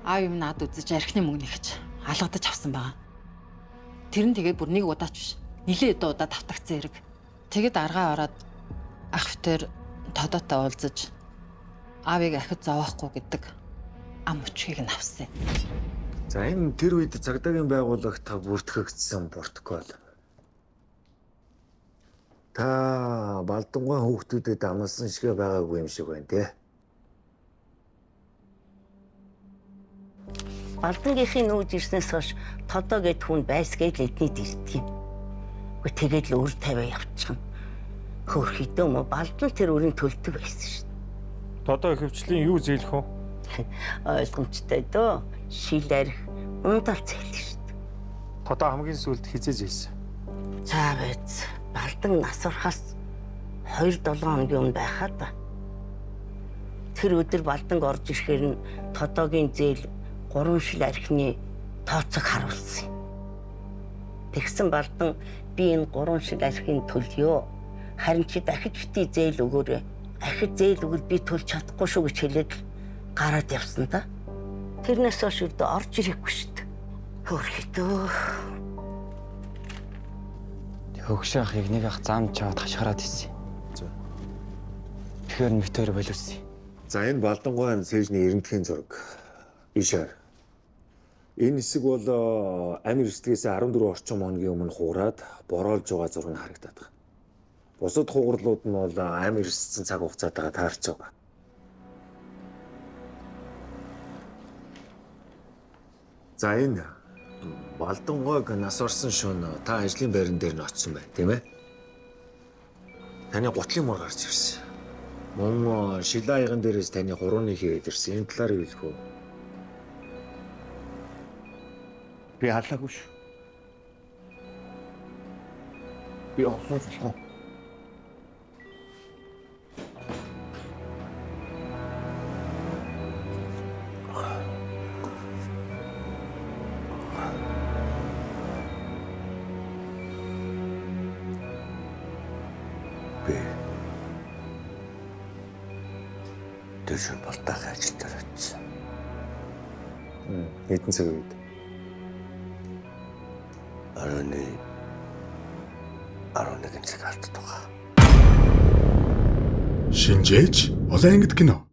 Аав юм над үзэж архины мөнгө нэгж алгадаж авсан байгаа. Тэр нь тэгээд бүр нэг удаач биш. Нилээ удаа давтагцсан хэрэг. Тэгэд аргаа ороод ах битэр тодотой уулзаж аавыг ахид зовоохгүй гэдэг ам өчгийг нь авсан. За энэ тэр үед цагдаагийн байгууллагт бүртгэгдсэн протокол. Та Балдангуй хүүхдүүдэд амласан шигэ байгаагүй юм шиг байна тий. Балдангийнхын нүүж ирснээс хойш Тодоо гэд хүн байсгээд л эднийд ирдэг юм. Гэхдээ тэгээд л өөр тавиа явчихна. Хөөрхөдөө мө Балдан тэр өрийн төлдөг байсан шүү дээ. Тодоо ихэвчлийн юу зээлэх вэ? Ойлгомжтой дөө. Шил арх ундал зээлэх шүү дээ. Тодоо хамгийн сүүлд хизээ зээлсэн. За байц. Балдан нас орохоос 2-7 хоногийн өмнө байхад тэр өдөр Балданг орж ирэхээр нь Тодоогийн зээл 3 шил архины тооцог харуулсан юм. Тэгсэн Балдан би энэ 3 шил архины төлөё. Харин чи дахиж бити зээл өгөөрэй. Ахид зээл өгөл би төлж чадахгүй шүү гэж хэлээд л гараад явсан да. Тэрнээс хойш өдөө орж ирэхгүй шүү дээ. Хөөрхөдөө. Хөгшөө ахыг нэг ах замч аваад хашгираад ирсэн. Тэгэхээр мэтээр боловсон. За энэ Балдангуй цээжний эрентгийн зураг. Ишээр. Энэ хэсэг бол амир эрсдгээс 14 орчим хоногийн өмнө хуураад бороолж байгаа зураг нь харагдаад байна. Бусад хугарлууд нь бол амир эрсдсэн цаг хугацаатайгаа таарч байгаа. За энэ Балдангуйг нас орсон шөнө та ажлын байран дээр нь очсон бай, тийм ээ? Таны гутлын мөр гарч ирсэн. Мөн шилаяган дээрээс таны хурууны хийгээд ирсэн. Энэ талаар юу хэлэх вэ? Би халаагүй шүү. Би олсон болохоо. Би дэшүүр Балдагийн ажил дээр очсон. Хэдэн цаг үед? Арны 11 цаг алддаг. Шинжээч олон ангид кино.